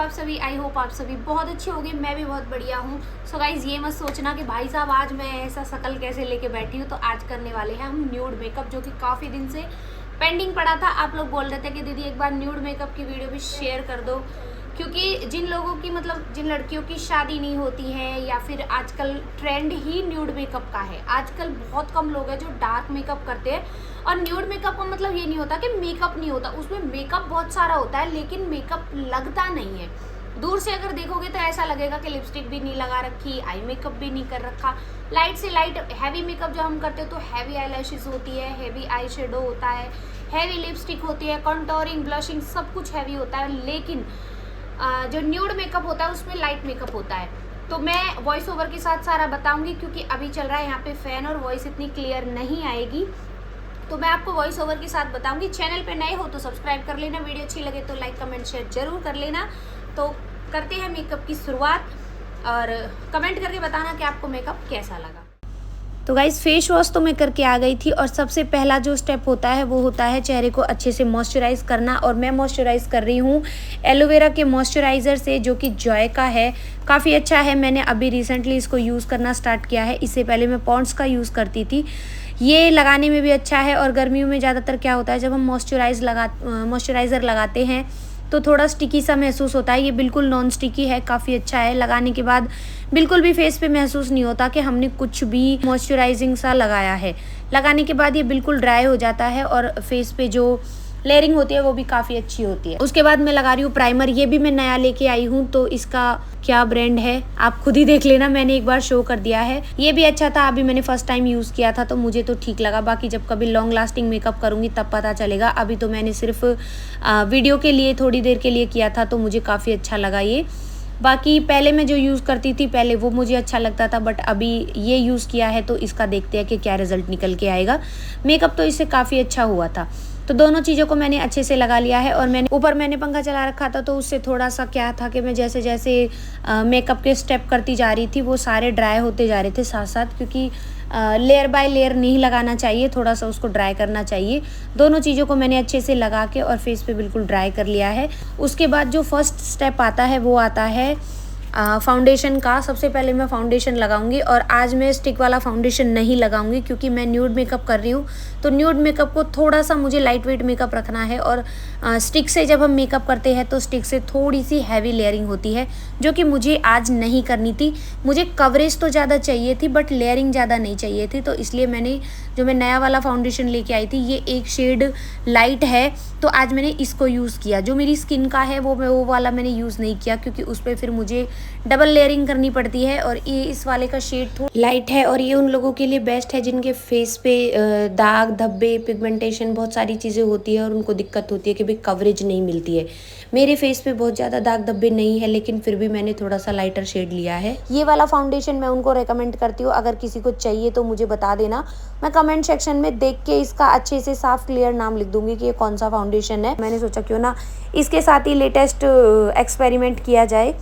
आप सभी? I hope आप सभी बहुत अच्छे होंगे। मैं भी बहुत बढ़िया हूँ। सो गाइज, ये मत सोचना कि भाई साहब आज मैं ऐसा शक्ल कैसे लेके बैठी हूँ। तो आज करने वाले हैं हम न्यूड मेकअप, जो कि काफ़ी दिन से पेंडिंग पड़ा था। आप लोग बोल रहे थे कि दीदी एक बार न्यूड मेकअप की वीडियो भी शेयर कर दो, क्योंकि जिन लोगों की जिन लड़कियों की शादी नहीं होती है, या फिर आजकल ट्रेंड ही न्यूड मेकअप का है। आजकल बहुत कम लोग हैं जो डार्क मेकअप करते हैं। और न्यूड मेकअप का मतलब ये नहीं होता कि मेकअप नहीं होता, उसमें मेकअप बहुत सारा होता है, लेकिन मेकअप लगता नहीं है। दूर से अगर देखोगे तो ऐसा लगेगा कि लिपस्टिक भी नहीं लगा रखी, आई मेकअप भी नहीं कर रखा। लाइट से लाइट हैवी मेकअप जो हम करते हैं तो हैवी आई लैशेज होती है, हैवी आई शेडो होता है, हैवी लिपस्टिक होती है, कंटोरिंग, ब्लशिंग, सब कुछ हैवी होता है। लेकिन जो न्यूड मेकअप होता है उसमें लाइट मेकअप होता है। तो मैं वॉइस ओवर के साथ सारा बताऊंगी, क्योंकि अभी चल रहा है यहाँ पे फैन और वॉइस इतनी क्लियर नहीं आएगी। तो मैं आपको वॉइस ओवर के साथ बताऊंगी। चैनल पे नए हो तो सब्सक्राइब कर लेना, वीडियो अच्छी लगे तो लाइक कमेंट शेयर जरूर कर लेना। तो करते हैं मेकअप की शुरुआत, और कमेंट करके बताना कि आपको मेकअप कैसा लगा। तो गाइज, फेस वॉश तो मैं करके आ गई थी, और सबसे पहला जो स्टेप होता है वो होता है चेहरे को अच्छे से मॉइस्चराइज़ करना। और मैं मॉइस्चराइज़ कर रही हूँ एलोवेरा के मॉइस्चराइज़र से, जो कि जॉय का है। काफ़ी अच्छा है, मैंने अभी रिसेंटली इसको यूज़ करना स्टार्ट किया है। इससे पहले मैं पॉन्ड्स का यूज़ करती थी। ये लगाने में भी अच्छा है, और गर्मियों में ज़्यादातर क्या होता है, जब हम मॉइस्चराइज़र लगाते हैं तो थोड़ा स्टिकी सा महसूस होता है। ये बिल्कुल नॉन स्टिकी है, काफ़ी अच्छा है। लगाने के बाद बिल्कुल भी फेस पे महसूस नहीं होता कि हमने कुछ भी मॉइस्चराइजिंग सा लगाया है। लगाने के बाद ये बिल्कुल ड्राई हो जाता है, और फेस पे जो लेयरिंग होती है वो भी काफ़ी अच्छी होती है। उसके बाद मैं लगा रही हूँ प्राइमर। ये भी मैं नया लेके आई हूँ, तो इसका क्या ब्रांड है आप खुद ही देख लेना, मैंने एक बार शो कर दिया है। ये भी अच्छा था, अभी मैंने फर्स्ट टाइम यूज़ किया था तो मुझे तो ठीक लगा। बाकी जब कभी लॉन्ग लास्टिंग मेकअप करूँगी तब पता चलेगा। अभी तो मैंने सिर्फ वीडियो के लिए थोड़ी देर के लिए किया था, तो मुझे काफ़ी अच्छा लगा ये। बाकी पहले मैं जो यूज़ करती थी पहले वो मुझे अच्छा लगता था, बट अभी ये यूज़ किया है तो इसका देखते हैं कि क्या रिज़ल्ट निकल के आएगा। मेकअप तो इससे काफ़ी अच्छा हुआ था। तो दोनों चीज़ों को मैंने अच्छे से लगा लिया है। और मैंने पंखा चला रखा था, तो उससे थोड़ा सा क्या था कि मैं जैसे जैसे मेकअप के स्टेप करती जा रही थी वो सारे ड्राई होते जा रहे थे साथ साथ, क्योंकि लेयर बाय लेयर नहीं लगाना चाहिए, थोड़ा सा उसको ड्राई करना चाहिए। दोनों चीज़ों को मैंने अच्छे से लगा के और फेस पे बिल्कुल ड्राई कर लिया है। उसके बाद जो फर्स्ट स्टेप आता है वो आता है फाउंडेशन का। सबसे पहले मैं फाउंडेशन लगाऊंगी, और आज मैं स्टिक वाला फाउंडेशन नहीं लगाऊंगी, क्योंकि मैं न्यूड मेकअप कर रही हूँ। तो न्यूड मेकअप को थोड़ा सा मुझे लाइट वेट मेकअप रखना है, और स्टिक से जब हम मेकअप करते हैं तो स्टिक से थोड़ी सी हैवी लेयरिंग होती है, जो कि मुझे आज नहीं करनी थी। मुझे कवरेज तो ज़्यादा चाहिए थी, बट लेयरिंग ज़्यादा नहीं चाहिए थी। तो इसलिए मैं नया वाला फाउंडेशन लेके आई थी, ये एक शेड लाइट है, तो आज मैंने इसको यूज़ किया। जो मेरी स्किन का है वो वाला मैंने यूज़ नहीं किया, क्योंकि उस पर फिर मुझे डबल लेयरिंग करनी पड़ती है। और ये इस वाले का शेड थोड़ा लाइट है, और ये उन लोगों के लिए बेस्ट है जिनके फेस पे दाग धब्बे, पिगमेंटेशन, बहुत सारी चीज़ें होती है और उनको दिक्कत होती है कि भाई कवरेज नहीं मिलती है। मेरे फेस पे बहुत ज़्यादा दाग धब्बे नहीं है, लेकिन फिर भी मैंने थोड़ा सा लाइटर शेड लिया है। ये वाला फाउंडेशन मैं उनको रेकमेंड करती हूँ। अगर किसी को चाहिए तो मुझे बता देना, मैं कमेंट सेक्शन में देख के इसका अच्छे से साफ क्लियर नाम लिख दूंगी कि ये कौन सा फाउंडेशन है। मैंने सोचा क्यों ना इसके साथ ही लेटेस्ट एक्सपेरिमेंट किया जाए।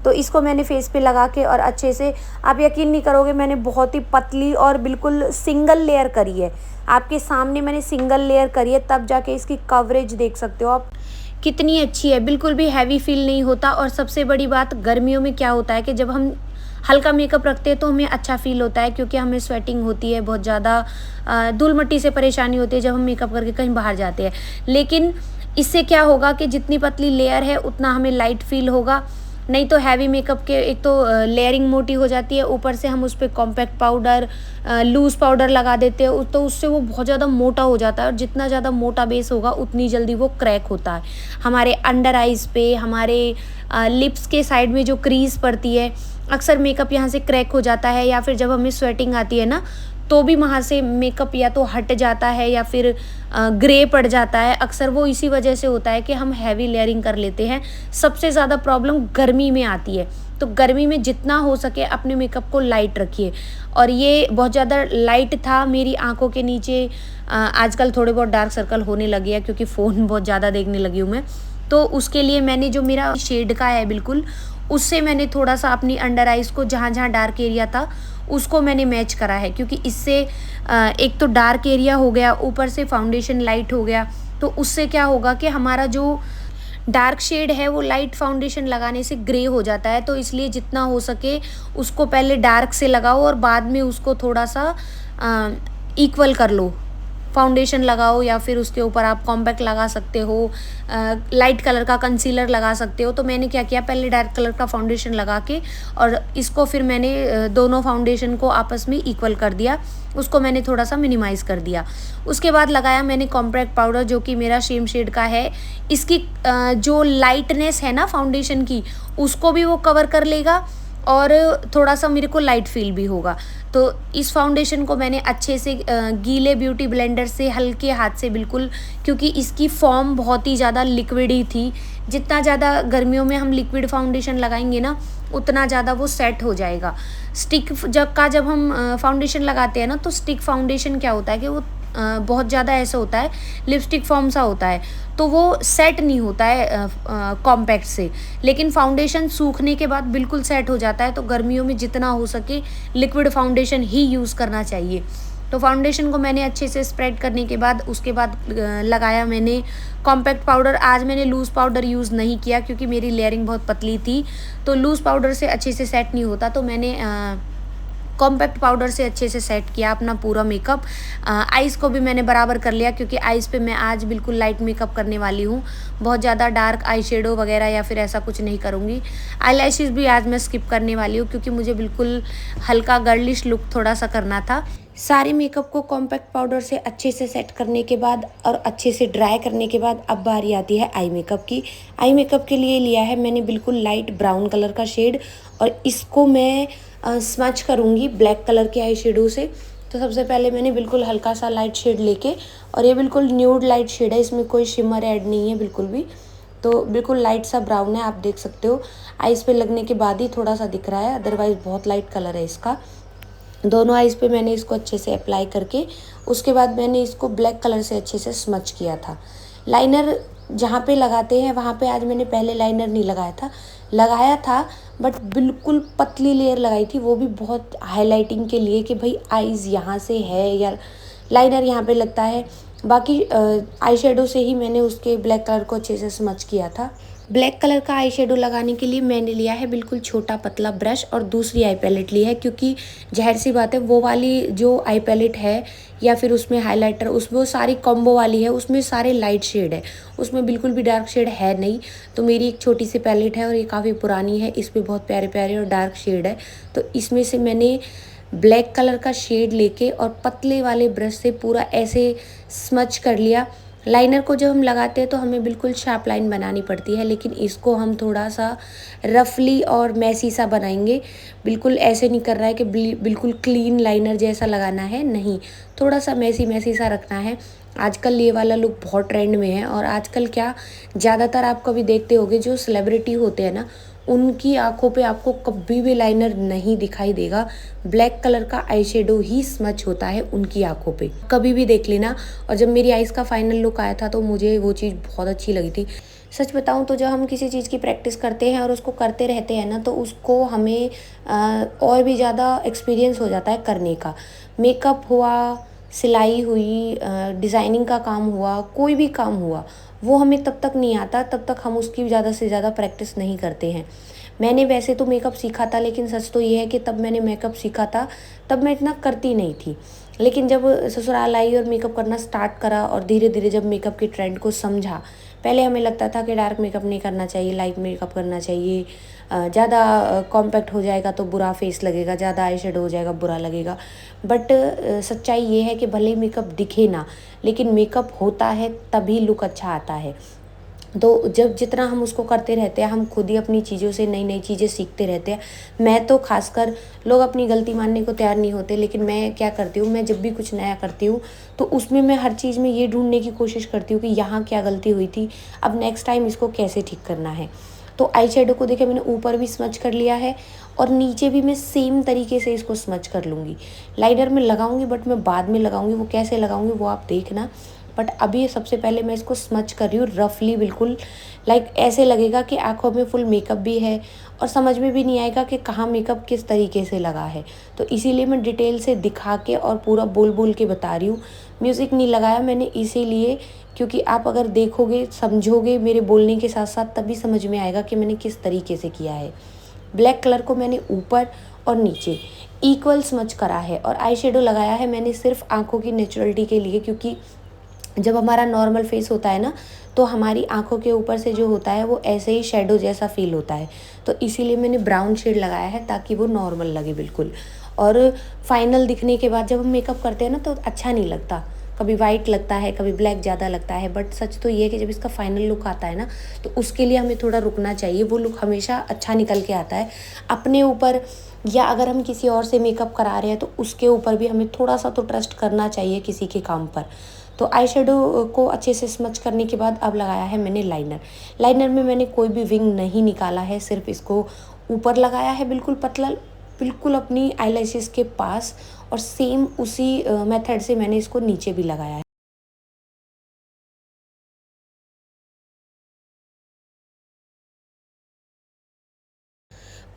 तो इसको मैंने फेस पे लगा के और अच्छे से, आप यकीन नहीं करोगे, मैंने बहुत ही पतली और बिल्कुल सिंगल लेयर करी है। आपके सामने मैंने सिंगल लेयर करी है, तब जाके इसकी कवरेज देख सकते हो आप कितनी अच्छी है। बिल्कुल भी हैवी फील नहीं होता। और सबसे बड़ी बात, गर्मियों में क्या होता है कि जब हम हल्का मेकअप रखते हैं तो हमें अच्छा फील होता है, क्योंकि हमें स्वेटिंग होती है, बहुत ज़्यादा धूल मिट्टी से परेशानी होती है जब हम मेकअप करके कहीं बाहर जाते हैं। लेकिन इससे क्या होगा कि जितनी पतली लेयर है उतना हमें लाइट फील होगा। नहीं तो हैवी मेकअप के एक तो लेयरिंग मोटी हो जाती है, ऊपर से हम उस पर कॉम्पैक्ट पाउडर, लूज़ पाउडर लगा देते हैं, तो उससे वो बहुत ज़्यादा मोटा हो जाता है। और जितना ज़्यादा मोटा बेस होगा उतनी जल्दी वो क्रैक होता है। हमारे अंडर आइज़ पे, हमारे लिप्स के साइड में जो क्रीज पड़ती है, अक्सर मेकअप यहाँ से क्रैक हो जाता है, या फिर जब हमें स्वेटिंग आती है ना तो भी वहाँ से मेकअप या तो हट जाता है या फिर ग्रे पड़ जाता है। अक्सर वो इसी वजह से होता है कि हम हैवी लेयरिंग कर लेते हैं। सबसे ज़्यादा प्रॉब्लम गर्मी में आती है, तो गर्मी में जितना हो सके अपने मेकअप को लाइट रखिए। और ये बहुत ज़्यादा लाइट था मेरी आंखों के नीचे। आजकल थोड़े बहुत डार्क सर्कल होने लगे हैं, क्योंकि फ़ोन बहुत ज़्यादा देखने लगी हूँ मैं। तो उसके लिए मैंने जो मेरा शेड का है बिल्कुल, उससे मैंने थोड़ा सा अपनी अंडर आइज़ को, जहाँ जहाँ डार्क एरिया था उसको मैंने मैच करा है, क्योंकि इससे एक तो डार्क एरिया हो गया, ऊपर से फाउंडेशन लाइट हो गया। तो उससे क्या होगा कि हमारा जो डार्क शेड है वो लाइट फाउंडेशन लगाने से ग्रे हो जाता है, तो इसलिए जितना हो सके उसको पहले डार्क से लगाओ और बाद में उसको थोड़ा सा इक्वल कर लो। फाउंडेशन लगाओ या फिर उसके ऊपर आप कॉम्पैक्ट लगा सकते हो, लाइट कलर का कंसीलर लगा सकते हो। तो मैंने क्या किया, पहले डार्क कलर का फाउंडेशन लगा के और इसको फिर मैंने दोनों फाउंडेशन को आपस में इक्वल कर दिया, उसको मैंने थोड़ा सा मिनिमाइज़ कर दिया। उसके बाद लगाया मैंने कॉम्पैक्ट पाउडर जो कि मेरा सेम शेड का है। इसकी जो लाइटनेस है ना फाउंडेशन की, उसको भी वो कवर कर लेगा और थोड़ा सा मेरे को लाइट फील भी होगा। तो इस फाउंडेशन को मैंने अच्छे से गीले ब्यूटी ब्लेंडर से हल्के हाथ से बिल्कुल, क्योंकि इसकी फॉर्म बहुत ही ज़्यादा लिक्विड ही थी। जितना ज़्यादा गर्मियों में हम लिक्विड फाउंडेशन लगाएंगे ना, उतना ज़्यादा वो सेट हो जाएगा। स्टिक जब हम फाउंडेशन लगाते हैं ना, तो स्टिक फाउंडेशन क्या होता है कि वो बहुत ज़्यादा ऐसा होता है, लिपस्टिक फॉर्म सा होता है, तो वो सेट नहीं होता है कॉम्पैक्ट से। लेकिन फाउंडेशन सूखने के बाद बिल्कुल सेट हो जाता है। तो गर्मियों में जितना हो सके लिक्विड फाउंडेशन ही यूज़ करना चाहिए। तो फाउंडेशन को मैंने अच्छे से स्प्रेड करने के बाद उसके बाद लगाया मैंने कॉम्पैक्ट पाउडर। आज मैंने लूज़ पाउडर यूज़ नहीं किया क्योंकि मेरी लेयरिंग बहुत पतली थी, तो लूज़ पाउडर से अच्छे से सेट नहीं होता। तो मैंने कॉम्पैक्ट पाउडर से अच्छे से सेट किया अपना पूरा मेकअप। आइज़ को भी मैंने बराबर कर लिया क्योंकि आइज़ पे मैं आज बिल्कुल लाइट मेकअप करने वाली हूँ। बहुत ज़्यादा डार्क आई शेडो वगैरह या फिर ऐसा कुछ नहीं करूँगी। आई लैशेज़ भी आज मैं स्किप करने वाली हूँ क्योंकि मुझे बिल्कुल हल्का गर्लिश लुक थोड़ा सा करना था। सारे मेकअप को कॉम्पैक्ट पाउडर से अच्छे से सेट करने के बाद और अच्छे से ड्राई करने के बाद अब बारी आती है आई मेकअप की। आई मेकअप के लिए लिया है मैंने बिल्कुल लाइट ब्राउन कलर का शेड और इसको मैं स्मच करूँगी ब्लैक कलर के आई शेडो से। तो सबसे पहले मैंने बिल्कुल हल्का सा लाइट शेड लेके, और ये बिल्कुल न्यूड लाइट शेड है, इसमें कोई शिमर ऐड नहीं है बिल्कुल भी, तो बिल्कुल लाइट सा ब्राउन है, आप देख सकते हो। आइज़ पे लगने के बाद ही थोड़ा सा दिख रहा है, अदरवाइज़ बहुत लाइट कलर है इसका। दोनों आइज़ पे मैंने इसको अच्छे से अप्लाई करके उसके बाद मैंने इसको ब्लैक कलर से अच्छे से स्मच किया था। लाइनर जहाँ पे लगाते हैं वहाँ पे आज मैंने पहले लाइनर नहीं लगाया था बट बिल्कुल पतली लेयर लगाई थी, वो भी बहुत हाईलाइटिंग के लिए कि भाई आइज़ यहाँ से है या लाइनर यहाँ पे लगता है। बाकी आई शेडो से ही मैंने उसके ब्लैक कलर को अच्छे से स्मच किया था। ब्लैक कलर का आई शेडो लगाने के लिए मैंने लिया है बिल्कुल छोटा पतला ब्रश और दूसरी आई पैलेट ली है, क्योंकि ज़ाहिर सी बात है वो वाली जो आई पैलेट है या फिर उसमें हाइलाइटर, उसमें वो सारी कॉम्बो वाली है, उसमें सारे लाइट शेड है, उसमें बिल्कुल भी डार्क शेड है नहीं। तो मेरी एक छोटी सी पैलेट है और ये काफ़ी पुरानी है, इसमें बहुत प्यारे प्यारे और डार्क शेड है। तो इसमें से मैंने ब्लैक कलर का शेड लेके और पतले वाले ब्रश से पूरा ऐसे स्मच कर लिया। लाइनर को जब हम लगाते हैं तो हमें बिल्कुल शार्प लाइन बनानी पड़ती है, लेकिन इसको हम थोड़ा सा रफली और मैसी सा बनाएंगे। बिल्कुल ऐसे नहीं कर रहा है कि बिल्कुल क्लीन लाइनर जैसा लगाना है, नहीं, थोड़ा सा मैसी सा रखना है। आजकल ये वाला लुक बहुत ट्रेंड में है और आजकल क्या ज़्यादातर आप कभी देखते होगे जो सेलिब्रिटी होते हैं ना, उनकी आंखों पे आपको कभी भी लाइनर नहीं दिखाई देगा, ब्लैक कलर का आई शेडो ही स्मच होता है उनकी आंखों पे, कभी भी देख लेना। और जब मेरी आइज़ का फाइनल लुक आया था तो मुझे वो चीज़ बहुत अच्छी लगी थी। सच बताऊं तो जब हम किसी चीज़ की प्रैक्टिस करते हैं और उसको करते रहते हैं ना, तो उसको हमें और भी ज़्यादा एक्सपीरियंस हो जाता है करने का। मेकअप हुआ, सिलाई हुई, डिज़ाइनिंग का काम हुआ, कोई भी काम हुआ, वो हमें तब तक नहीं आता तब तक हम उसकी ज़्यादा से ज़्यादा प्रैक्टिस नहीं करते हैं। मैंने वैसे तो मेकअप सीखा था, लेकिन सच तो ये है कि तब मैंने मेकअप सीखा था तब मैं इतना करती नहीं थी। लेकिन जब ससुराल आई और मेकअप करना स्टार्ट करा और धीरे धीरे जब मेकअप के ट्रेंड को समझा, पहले हमें लगता था कि डार्क मेकअप नहीं करना चाहिए, लाइट मेकअप करना चाहिए, ज़्यादा कॉम्पैक्ट हो जाएगा तो बुरा फेस लगेगा, ज़्यादा आई शेडो हो जाएगा बुरा लगेगा। बट सच्चाई ये है कि भले मेकअप दिखे ना, लेकिन मेकअप होता है तभी लुक अच्छा आता है। तो जब जितना हम उसको करते रहते हैं, हम खुद ही अपनी चीज़ों से नई नई चीज़ें सीखते रहते हैं। मैं तो खासकर, लोग अपनी गलती मानने को तैयार नहीं होते, लेकिन मैं क्या करती हूँ, मैं जब भी कुछ नया करती हूँ तो उसमें मैं हर चीज़ में ये ढूंढने की कोशिश करती हूँ कि यहाँ क्या गलती हुई थी, अब नेक्स्ट टाइम इसको कैसे ठीक करना है। तो आई शेडो को देखिए मैंने ऊपर भी स्मच कर लिया है और नीचे भी मैं सेम तरीके से इसको स्मच कर लूँगी। लाइनर में लगाऊँगी बट मैं बाद में लगाऊँगी, वो कैसे लगाऊँगी वो आप देखना। बट अभी सबसे पहले मैं इसको स्मच कर रही हूँ रफली, बिल्कुल लाइक ऐसे लगेगा कि आँखों में फुल मेकअप भी है और समझ में भी नहीं आएगा कि कहाँ मेकअप किस तरीके से लगा है। तो इसीलिए मैं डिटेल से दिखा के और पूरा बोल बोल के बता रही हूँ। म्यूज़िक नहीं लगाया मैंने इसीलिए, क्योंकि आप अगर देखोगे समझोगे मेरे बोलने के साथ साथ तभी समझ में आएगा कि मैंने किस तरीके से किया है। ब्लैक कलर को मैंने ऊपर और नीचे इक्वल स्मच करा है और आई शेडो लगाया है मैंने सिर्फ आँखों की नेचुरलिटी के लिए, क्योंकि जब हमारा नॉर्मल फेस होता है ना तो हमारी आँखों के ऊपर से जो होता है वो ऐसे ही शेडो जैसा फील होता है। तो इसीलिए मैंने ब्राउन शेड लगाया है ताकि वो नॉर्मल लगे बिल्कुल। और फाइनल दिखने के बाद जब हम मेकअप करते हैं ना तो अच्छा नहीं लगता, कभी वाइट लगता है कभी ब्लैक ज़्यादा लगता है। बट सच तो ये है कि जब इसका फाइनल लुक आता है ना तो उसके लिए हमें थोड़ा रुकना चाहिए, वो लुक हमेशा अच्छा निकल के आता है अपने ऊपर। या अगर हम किसी और से मेकअप करा रहे हैं तो उसके ऊपर भी हमें थोड़ा सा तो ट्रस्ट करना चाहिए किसी के काम पर। तो आई शेडो को अच्छे से स्मच करने के बाद अब लगाया है मैंने लाइनर। लाइनर में मैंने कोई भी विंग नहीं निकाला है, सिर्फ इसको ऊपर लगाया है बिल्कुल पतला, बिल्कुल अपनी आईलैशेस के पास, और सेम उसी मेथड से मैंने इसको नीचे भी लगाया है।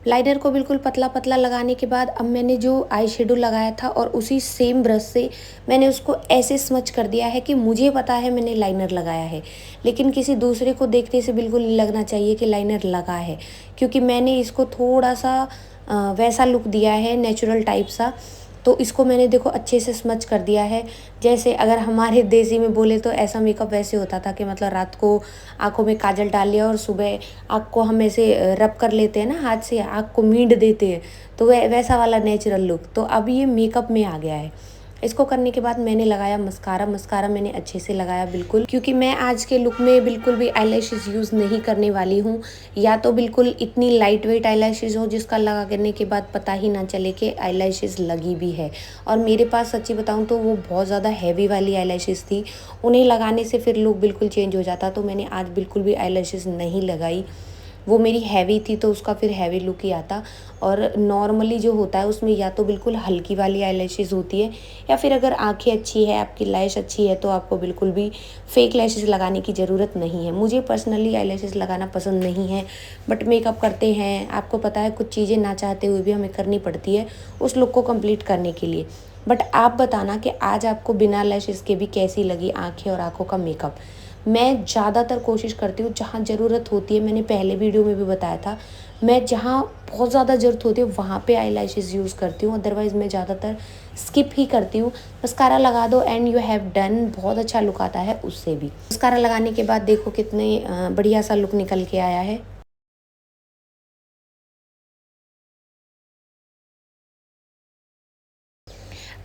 लाइनर को बिल्कुल पतला पतला लगाने के बाद अब मैंने जो आई शेडो लगाया था और उसी सेम ब्रश से मैंने उसको ऐसे स्मच कर दिया है कि मुझे पता है मैंने लाइनर लगाया है, लेकिन किसी दूसरे को देखने से बिल्कुल नहीं लगना चाहिए कि लाइनर लगा है, क्योंकि मैंने इसको थोड़ा सा वैसा लुक दिया है नेचुरल टाइप सा। तो इसको मैंने देखो अच्छे से स्मच कर दिया है। जैसे अगर हमारे देसी में बोले तो ऐसा मेकअप वैसे होता था कि मतलब रात को आँखों में काजल डाल लिया और सुबह आँख को हम ऐसे रब कर लेते हैं ना हाथ से, आँख को मींड देते हैं, तो वैसा वाला नेचुरल लुक तो अब ये मेकअप में आ गया है। इसको करने के बाद मैंने लगाया मस्कारा। मस्कारा मैंने अच्छे से लगाया बिल्कुल, क्योंकि मैं आज के लुक में बिल्कुल भी आईलैशेस यूज़ नहीं करने वाली हूँ। या तो बिल्कुल इतनी लाइट वेट आईलैशेस हो जिसका लगा करने के बाद पता ही ना चले कि आईलैशेस लगी भी है, और मेरे पास सच्ची बताऊँ तो वो बहुत ज़्यादा हैवी वाली आईलैशेस थी, उन्हें लगाने से फिर लुक बिल्कुल चेंज हो जाता। तो मैंने आज बिल्कुल भी आईलैशेस नहीं लगाई, वो मेरी हैवी थी तो उसका फिर हैवी लुक ही आता। और नॉर्मली जो होता है उसमें या तो बिल्कुल हल्की वाली आईलैशेस होती है, या फिर अगर आंखें अच्छी है आपकी लैश अच्छी है तो आपको बिल्कुल भी फेक लैशेस लगाने की ज़रूरत नहीं है। मुझे पर्सनली आईलैशेस लगाना पसंद नहीं है, बट मेकअप करते हैं, आपको पता है कुछ चीज़ें ना चाहते हुए भी हमें करनी पड़ती है उस लुक को कंप्लीट करने के लिए। बट आप बताना कि आज आपको बिना लैशेस के भी कैसी लगी आँखें और आँखों का मेकअप। मैं ज़्यादातर कोशिश करती हूँ जहाँ ज़रूरत होती है, मैंने पहले वीडियो में भी बताया था, मैं जहाँ बहुत ज़्यादा ज़रूरत होती है वहाँ पे आईलैशेस यूज़ करती हूँ, अदरवाइज़ मैं ज़्यादातर स्किप ही करती हूँ। मस्कारा लगा दो एंड यू हैव डन, बहुत अच्छा लुक आता है उससे भी। मस्कारा लगाने के बाद देखो कितने बढ़िया सा लुक निकल के आया है।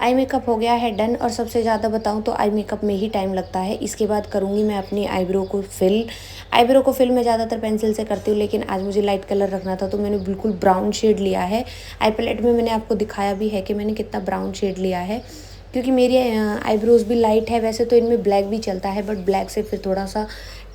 आई मेकअप हो गया है डन, और सबसे ज़्यादा बताऊँ तो आई मेकअप में ही टाइम लगता है। इसके बाद करूँगी मैं अपनी आईब्रो को फिल। आईब्रो को फिल मैं ज़्यादातर पेंसिल से करती हूँ, लेकिन आज मुझे लाइट कलर रखना था तो मैंने बिल्कुल ब्राउन शेड लिया है। आई पैलेट में मैंने आपको दिखाया भी है कि मैंने कितना ब्राउन शेड लिया है, क्योंकि मेरी आईब्रोज़ भी लाइट है। वैसे तो इनमें ब्लैक भी चलता है, बट ब्लैक से फिर थोड़ा सा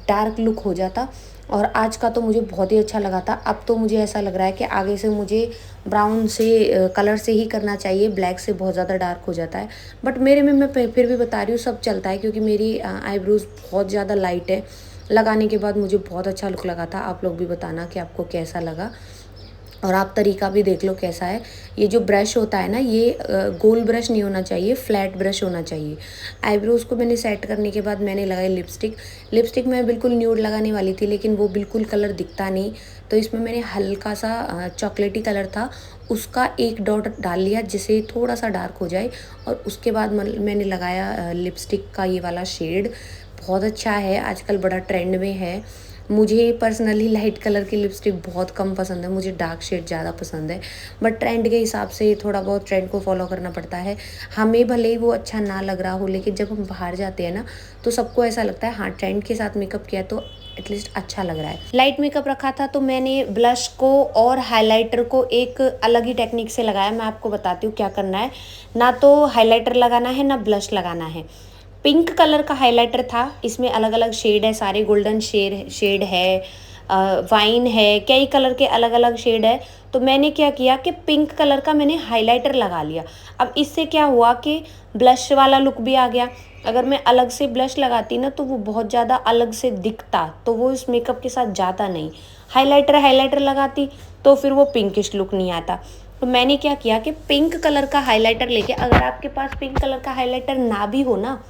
डार्क लुक हो जाता। और आज का तो मुझे बहुत ही अच्छा लगा था। अब तो मुझे ऐसा लग रहा है कि आगे से मुझे ब्राउन से कलर से ही करना चाहिए, ब्लैक से बहुत ज़्यादा डार्क हो जाता है। बट मेरे में मैं फिर भी बता रही हूँ सब चलता है, क्योंकि मेरी आईब्रोज़ बहुत ज़्यादा लाइट है। लगाने के बाद मुझे बहुत अच्छा लुक लगा था। आप लोग भी बताना कि आपको कैसा लगा, और आप तरीका भी देख लो कैसा है। ये जो ब्रश होता है ना, ये गोल ब्रश नहीं होना चाहिए, फ्लैट ब्रश होना चाहिए। आईब्रोज़ को मैंने सेट करने के बाद मैंने लगाई लिपस्टिक। लिपस्टिक मैं बिल्कुल न्यूड लगाने वाली थी, लेकिन वो बिल्कुल कलर दिखता नहीं, तो इसमें मैंने हल्का सा चॉकलेटी कलर था उसका एक डॉट डाल लिया जिससे थोड़ा सा डार्क हो जाए। और उसके बाद मैंने लगाया लिपस्टिक का ये वाला शेड, बहुत अच्छा है, आजकल बड़ा ट्रेंड में है। मुझे पर्सनली लाइट कलर की लिपस्टिक बहुत कम पसंद है, मुझे डार्क शेड ज़्यादा पसंद है। बट ट्रेंड के हिसाब से थोड़ा बहुत ट्रेंड को फॉलो करना पड़ता है। हमें भले ही वो अच्छा ना लग रहा हो, लेकिन जब हम बाहर जाते हैं ना तो सबको ऐसा लगता है हाँ ट्रेंड के साथ मेकअप किया तो एटलीस्ट अच्छा लग रहा है। लाइट मेकअप रखा था तो मैंने ब्लश को और हाइलाइटर को एक अलग ही टेक्निक से लगाया। मैं आपको बताती हूँ क्या करना है। ना तो हाइलाइटर लगाना है ना ब्लश लगाना है। पिंक कलर का हाइलाइटर था, इसमें अलग अलग शेड है सारे, गोल्डन शेड है, वाइन है, कई कलर के अलग अलग शेड है। तो मैंने क्या किया कि पिंक कलर का मैंने हाइलाइटर लगा लिया। अब इससे क्या हुआ कि ब्लश वाला लुक भी आ गया, अगर मैं अलग से ब्लश लगाती ना तो वो बहुत ज़्यादा अलग से दिखता, तो वो इस मेकअप के साथ जाता नहीं। हाइलाइटर लगाती तो फिर वो पिंकिश लुक नहीं आता। तो मैंने क्या किया कि पिंक कलर का हाइलाइटर लेके, अगर आपके पास पिंक कलर का हाइलाइटर ना भी हो ना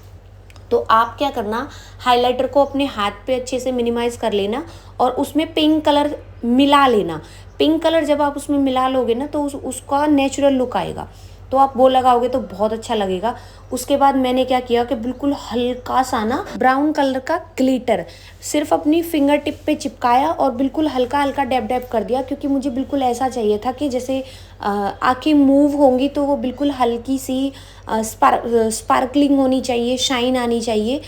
तो आप क्या करना, हाइलाइटर को अपने हाथ पे अच्छे से मिनिमाइज़ कर लेना और उसमें पिंक कलर मिला लेना। पिंक कलर जब आप उसमें मिला लोगे ना तो उसका नेचुरल लुक आएगा, तो आप वो लगाओगे तो बहुत अच्छा लगेगा। उसके बाद मैंने क्या किया कि बिल्कुल हल्का सा ना ब्राउन कलर का ग्लिटर सिर्फ अपनी फिंगर टिप पे चिपकाया और बिल्कुल हल्का हल्का डैब डैब कर दिया, क्योंकि मुझे बिल्कुल ऐसा चाहिए था कि जैसे आँखें मूव होंगी तो वो बिल्कुल हल्की सी स्पार्कलिंग होनी चाहिए, शाइन आनी चाहिए।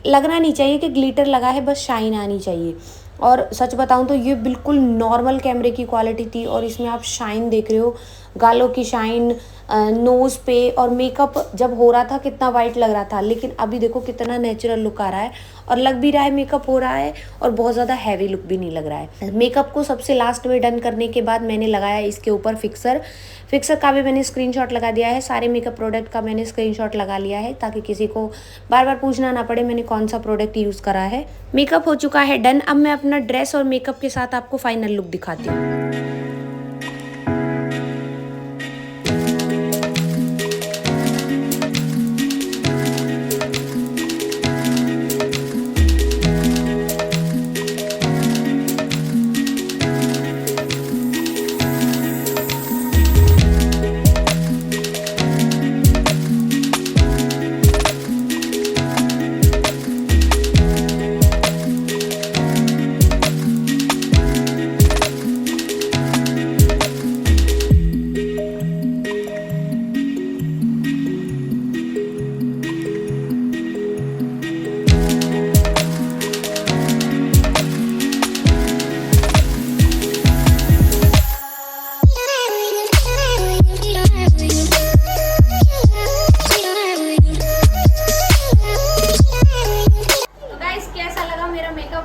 लगना नहीं चाहिए कि ग्लिटर लगा है, बस शाइन आनी चाहिए। और सच बताऊं तो ये बिल्कुल नॉर्मल कैमरे की क्वालिटी थी और इसमें आप शाइन देख रहे हो, गालों की शाइन, नोज़ पे। और मेकअप जब हो रहा था कितना वाइट लग रहा था, लेकिन अभी देखो कितना नेचुरल लुक आ रहा है और लग भी रहा है मेकअप हो रहा है और बहुत ज़्यादा हैवी लुक भी नहीं लग रहा है। मेकअप को सबसे लास्ट में डन करने के बाद मैंने लगाया इसके ऊपर फिक्सर का भी मैंने स्क्रीनशॉट लगा दिया है। सारे मेकअप प्रोडक्ट का मैंने स्क्रीनशॉट लगा लिया है ताकि किसी को बार बार पूछना ना पड़े मैंने कौन सा प्रोडक्ट यूज़ करा है। मेकअप हो चुका है डन। अब मैं अपना ड्रेस और मेकअप के साथ आपको फाइनल लुक दिखाती हूँ।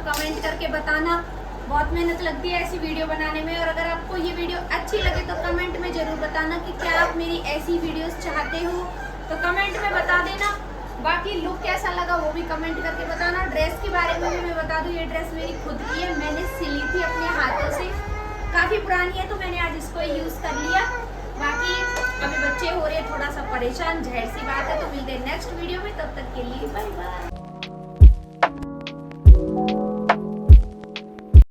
कमेंट करके बताना। बहुत मेहनत लगती है ऐसी वीडियो बनाने में, और अगर आपको ये वीडियो अच्छी लगे तो कमेंट में ज़रूर बताना कि क्या आप मेरी ऐसी वीडियोस चाहते हो, तो कमेंट में बता देना। बाकी लुक कैसा लगा वो भी कमेंट करके बताना। ड्रेस के बारे में भी मैं बता दूँ, ये ड्रेस मेरी खुद की है, मैंने सिली थी अपने हाथों से, काफ़ी पुरानी है तो मैंने आज इसको यूज़ कर लिया। बाकी अभी बच्चे हो रहे हैं थोड़ा सा परेशान, जाहिर सी बात है। तो मिलते हैं नेक्स्ट वीडियो में, तब तक के लिए बाय बाय।